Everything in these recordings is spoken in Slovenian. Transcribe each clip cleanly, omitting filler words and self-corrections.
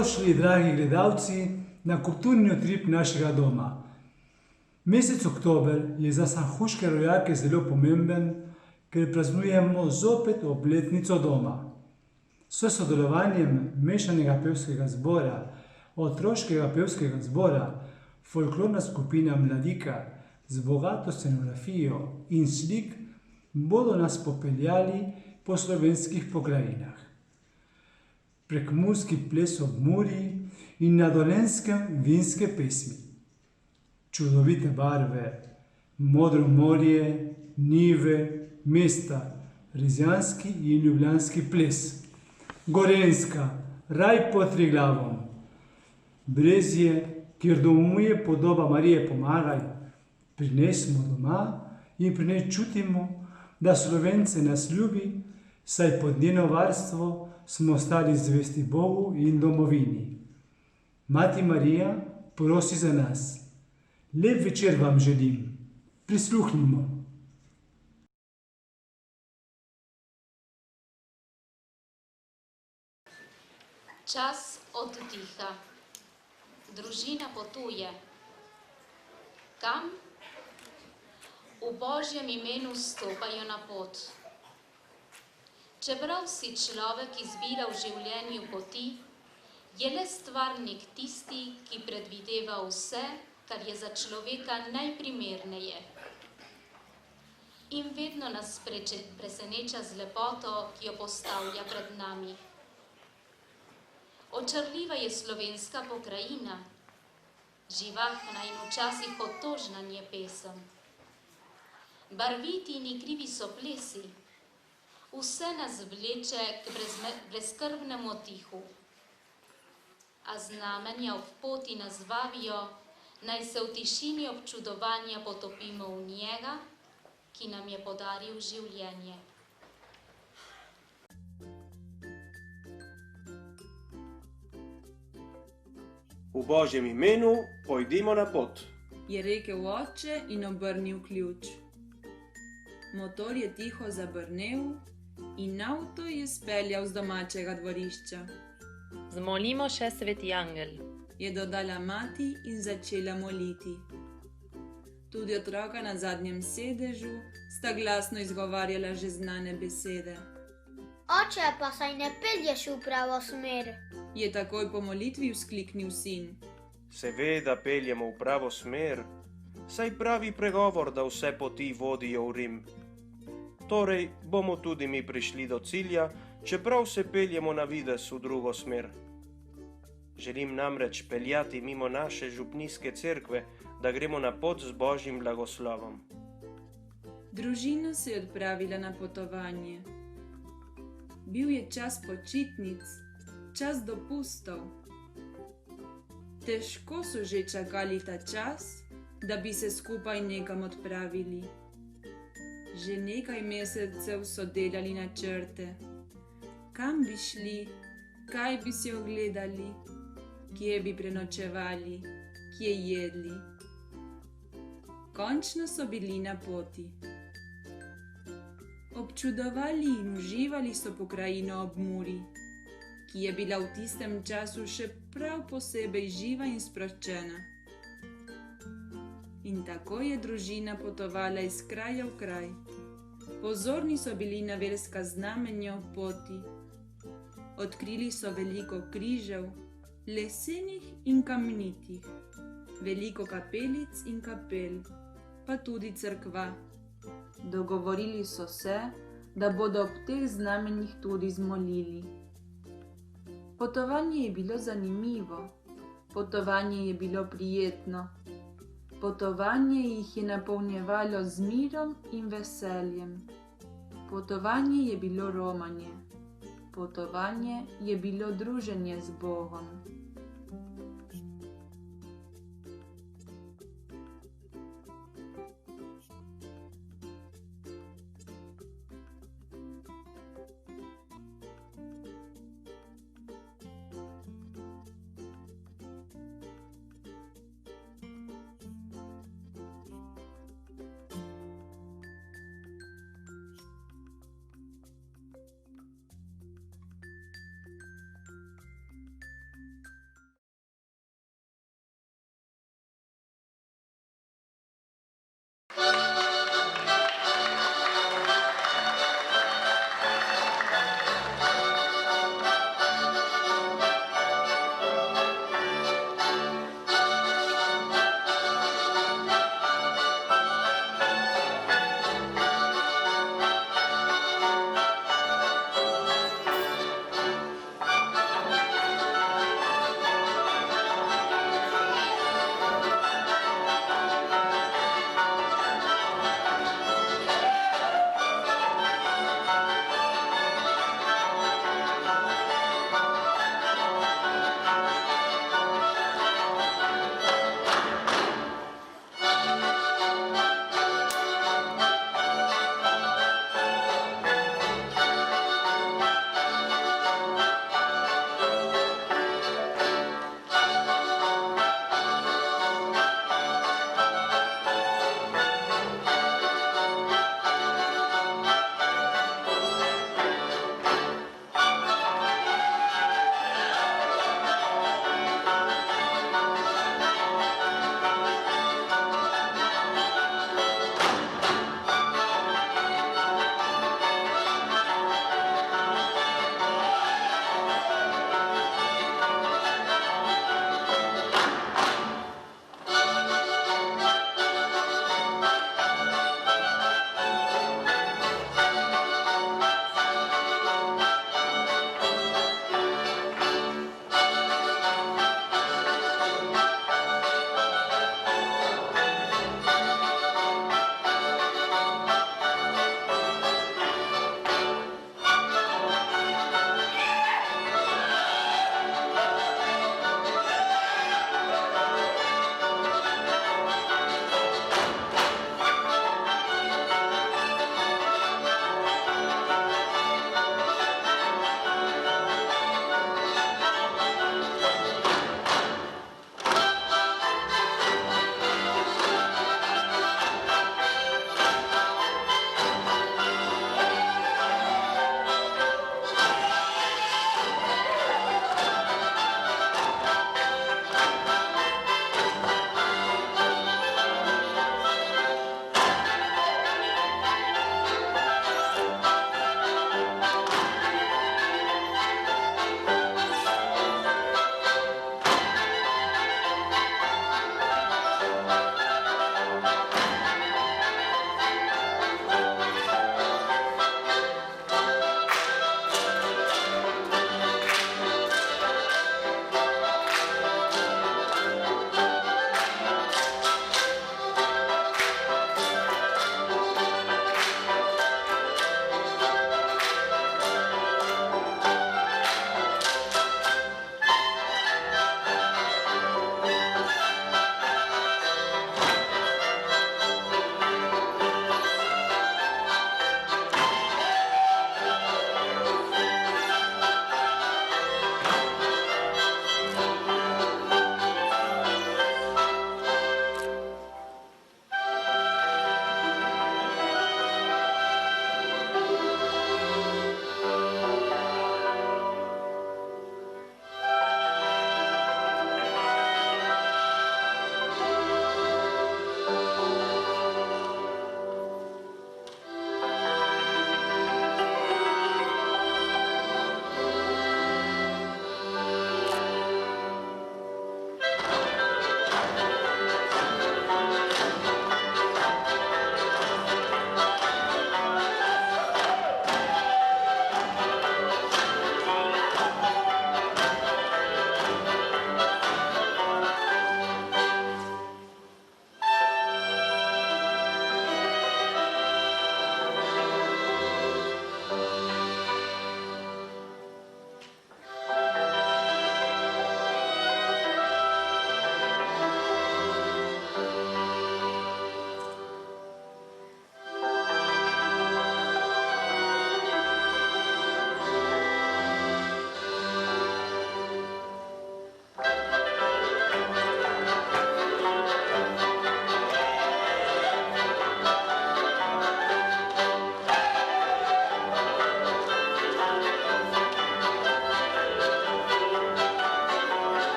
Dobrodošli, dragi gledalci, na kulturni utrip našega doma. Mesec oktober je za sanhuške rojake zelo pomemben, ker praznujemo zopet obletnico doma. S sodelovanjem mešanega pevskega zbora, otroškega pevskega zbora, folklorna skupina Mladika z bogato scenografijo in slik bodo nas popeljali po slovenskih pokrajinah. Prekmurski ples ob Muri in na Dolenjskem vinske pesmi. Čudovite barve, modro morje, njive, mesta, rizijanski in ljubljanski ples. Gorenjska, raj pod Triglavom. Brezje, kjer domuje podoba Marije Pomagaj, pri njej smo doma in pri njej čutimo, da Slovence nas ljubi, saj pod njeno varstvo smo ostali zvesti Bogu in domovini. Mati Marija prosi za nas. Lep večer vam želim. Prisluhnimo. Čas oddiha. Družina potuje. Kam? V Božjem imenu stopajo na pot. Čeprav si človek izbira v življenju poti, je le stvarnik tisti, ki predvideva vse, kar je za človeka najprimerneje. In vedno nas preseneča z lepoto, ki jo postavlja pred nami. Očarljiva je slovenska pokrajina, živahna in včasih otožna je pesem. Barviti in igrivi so plesi, vse nas vleče k brezskrbnemu tihu. A znamenja ob poti nas vabijo, naj se v tišini občudovanja potopimo v njega, ki nam je podaril življenje. V Božjem imenu pojdimo na pot, je rekel oče in obrnil ključ. Motor je tiho zabrnel in avto je speljal z domačega dvorišča. Zmolimo še sveti angel, je dodala mati in začela moliti. Tudi otroka na zadnjem sedežu sta glasno izgovarjala že znane besede. Oče, pa saj ne pelješ v pravo smer, je takoj po molitvi vzkliknil sin. seveda peljemo v pravo smer, saj pravi pregovor, da vse poti vodijo v Rim. Torej bomo tudi mi prišli do cilja, čeprav se peljemo na videz v drugo smer. Želim namreč peljati mimo naše župnijske cerkve, da gremo na pot z Božjim blagoslovom. Družina se je odpravila na potovanje. Bil je čas počitnic, čas dopustov. Težko so že čakali ta čas, da bi se skupaj nekam odpravili. Že nekaj mesecev so delali načrte. Kam bi šli, kaj bi si ogledali, kje bi prenočevali, kje jedli. Končno so bili na poti. Občudovali in uživali so pokrajino ob Muri, ki je bila v tistem času še prav posebej živa in sproščena. In tako je družina potovala iz kraja v kraj. Pozorni so bili na verska znamenja v poti. Odkrili so veliko križev, lesenih in kamnitih, veliko kapelic in kapel, pa tudi cerkva. Dogovorili so se, da bodo ob teh znamenjih tudi zmolili. Potovanje je bilo zanimivo, potovanje je bilo prijetno. Potovanje jih je napolnjevalo z mirom in veseljem. Potovanje je bilo romanje. Potovanje je bilo druženje z Bogom.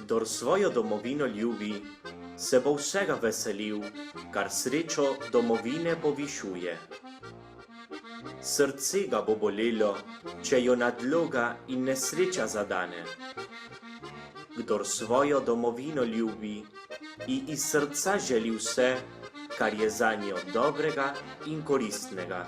Kdor svojo domovino ljubi, se bo vsega veselil, kar srečo domovine povišuje. Srce ga bo bolelo, če jo nadloga in nesreča zadane. Kdor svojo domovino ljubi in iz srca želi vse, kar je zanjo dobrega in koristnega.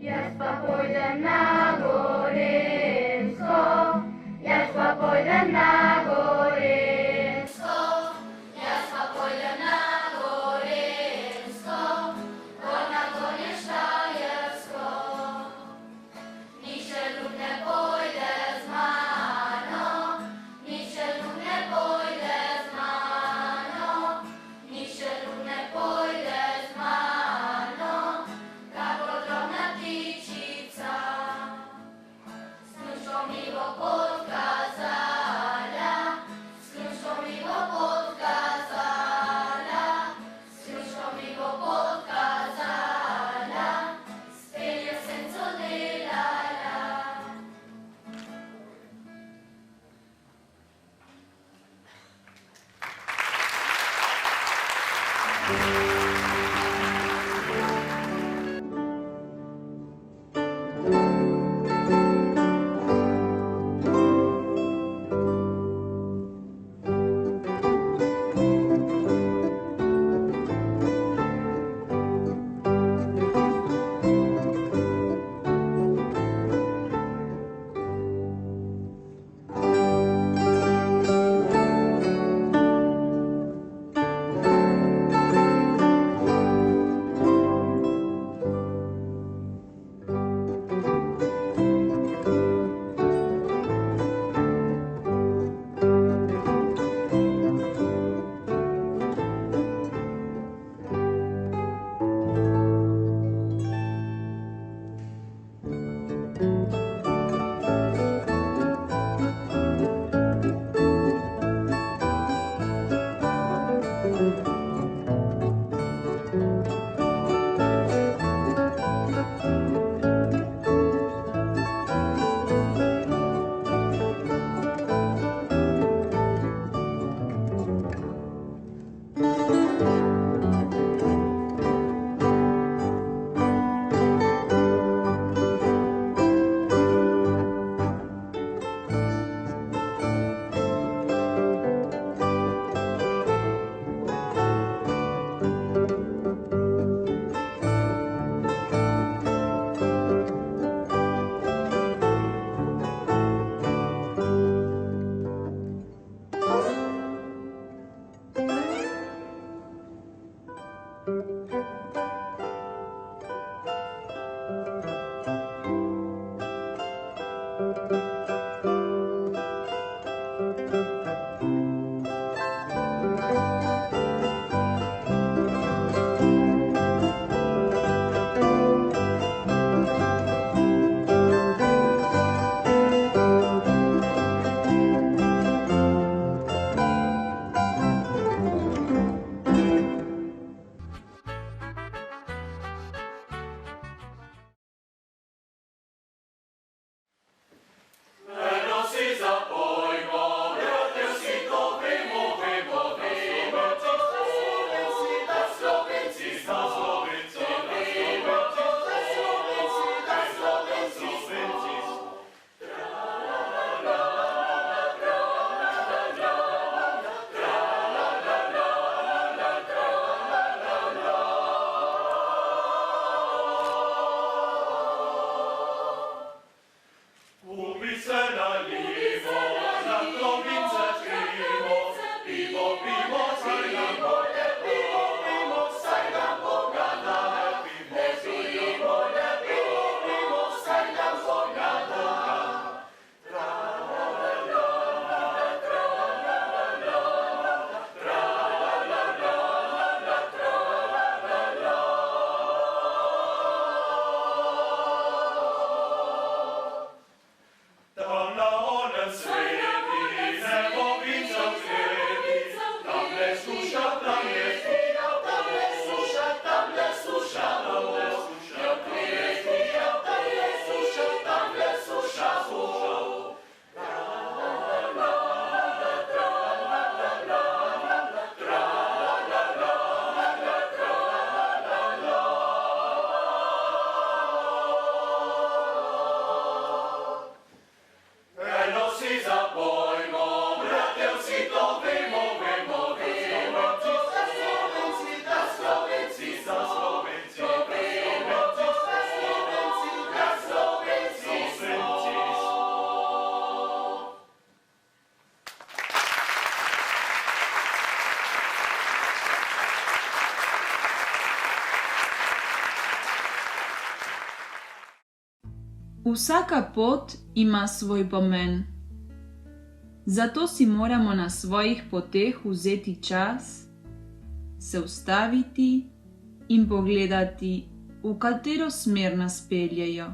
Jaz pa pojdem na Gorenjsko, jaz pa pojdem na Gorenjsko, jaz pa pojdem na Gorenjsko, gor na Gornje Štajersko. Nihče drug ne pojde z mano, nihče drug ne pojde z mano, nihče drug ne pojde z mano, kakor drobna ptičica. Snužko mi bo pot kazala, Vsaka pot ima svoj pomen. Zato si moramo na svojih poteh vzeti čas, se ustaviti in pogledati, v katero smer nas peljejo.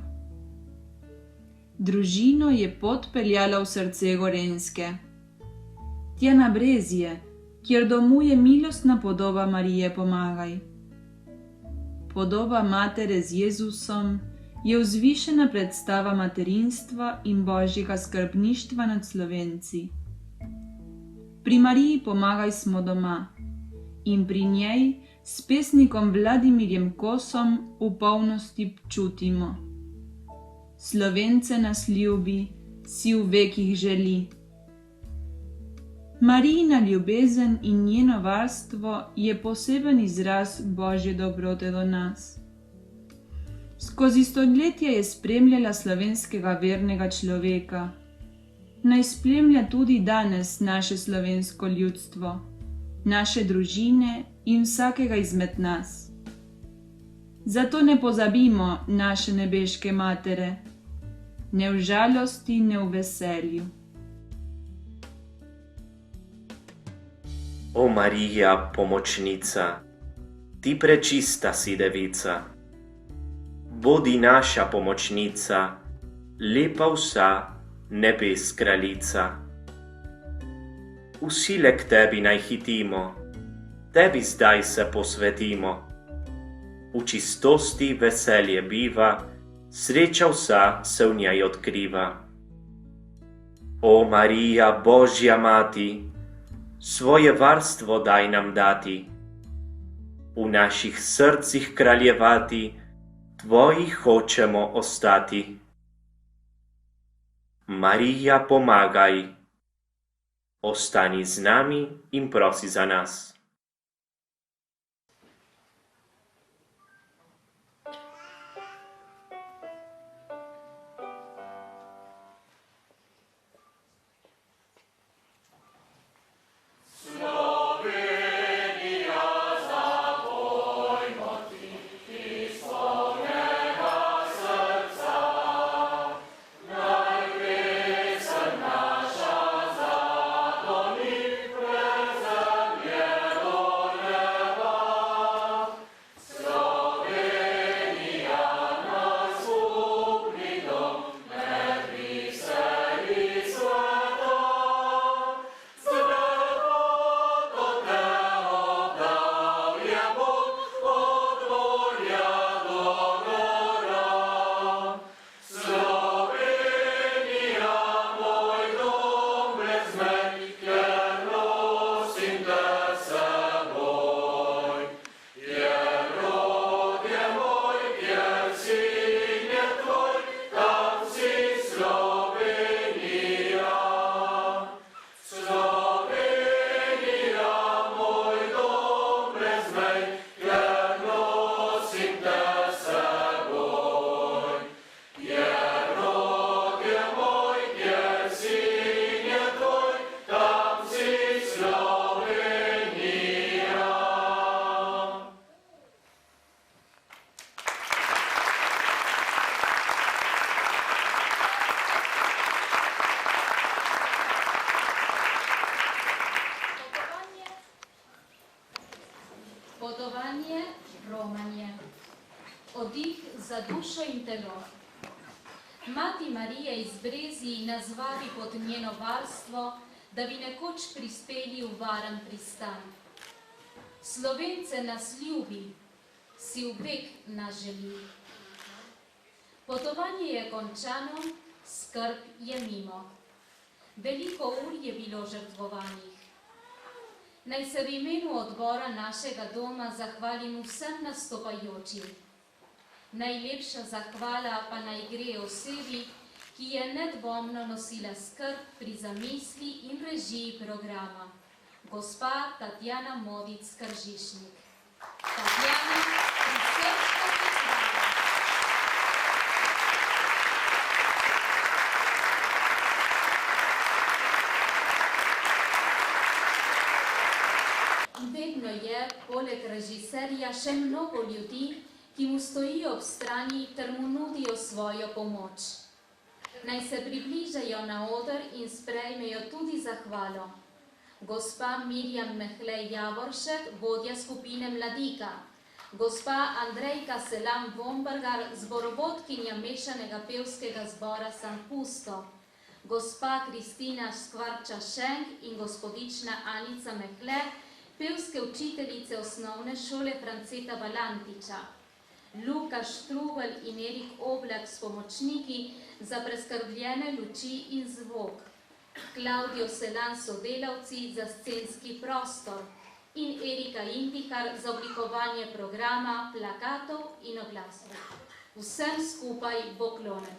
Družino je pot peljala v srce Gorenjske, tja na Brezje, kjer domuje milostna podoba Marije Pomagaj. Podoba matere z Jezusom je vzvišena predstava materinstva in božjega skrbništva nad Slovenci. Pri Mariji Pomagaj smo doma in pri njej s pesnikom Vladimirjem Kosom v polnosti čutimo. Slovence nas ljubi, si v vekih želi. Marijina ljubezen in njeno varstvo je poseben izraz božje dobrote do nas. Skozi stoletja je spremljala slovenskega vernega človeka. Naj spremlja tudi danes naše slovensko ljudstvo, naše družine in vsakega izmed nas. Zato ne pozabimo naše nebeške matere, ne v žalosti, ne v veselju. O Marija, pomočnica, ti prečista si devica, bodi naša pomočnica, lepa vsa nebes kraljica. Vsi le k tebi naj hitimo, tebi zdaj se posvetimo. V čistosti veselje biva, sreča vsa se v njej odkriva. O Marija, Božja mati, svoje varstvo daj nam dati, v naših srcih kraljevati, tvoji hočemo ostati. Marija, pomagaj, ostani z nami in prosi za nas. Potovanje, romanje, oddih za dušo in telo. Mati Marija iz Brezij nas vabi pod njeno varstvo, da bi nekoč prispeli v varen pristan. Slovence nas ljubi, si v vek nas želi. Potovanje je končano, skrb je mimo. Veliko ur je bilo žrtvovanih. Naj se v imenu odbora našega doma zahvalim vsem nastopajočim. Najlepša zahvala pa naj gre osebi, ki je nedvomno nosila skrb pri zamisli in režiji programa, gospa Tatjana Modic-Kržišnik. Tatjana, prisrčno pozdravljam. Vedno je, poleg režiserja, še mnogo ljudi, ki mu stojijo ob strani ter mu nudijo svojo pomoč. Naj se približajo na oder in sprejmejo tudi zahvalo. Gospa Mirjam Mehlej Javoršek, vodja skupine Mladika. Gospa Andrejka Selam Vombergar, zborovodkinja mešanega pevskega zbora San Pusto. Gospa Kristina Skvarča-Šenk in gospodična Anica Mehle, pevske učiteljice osnovne šole Franceta Valantiča. Luka Štrubel in Erik Oblak s pomočniki za preskrbljene luči in zvok. Klaudijo Selan sodelavci za scenski prostor in Erika Intihar za oblikovanje programa, plakatov in oglasov. Vsem skupaj poklone.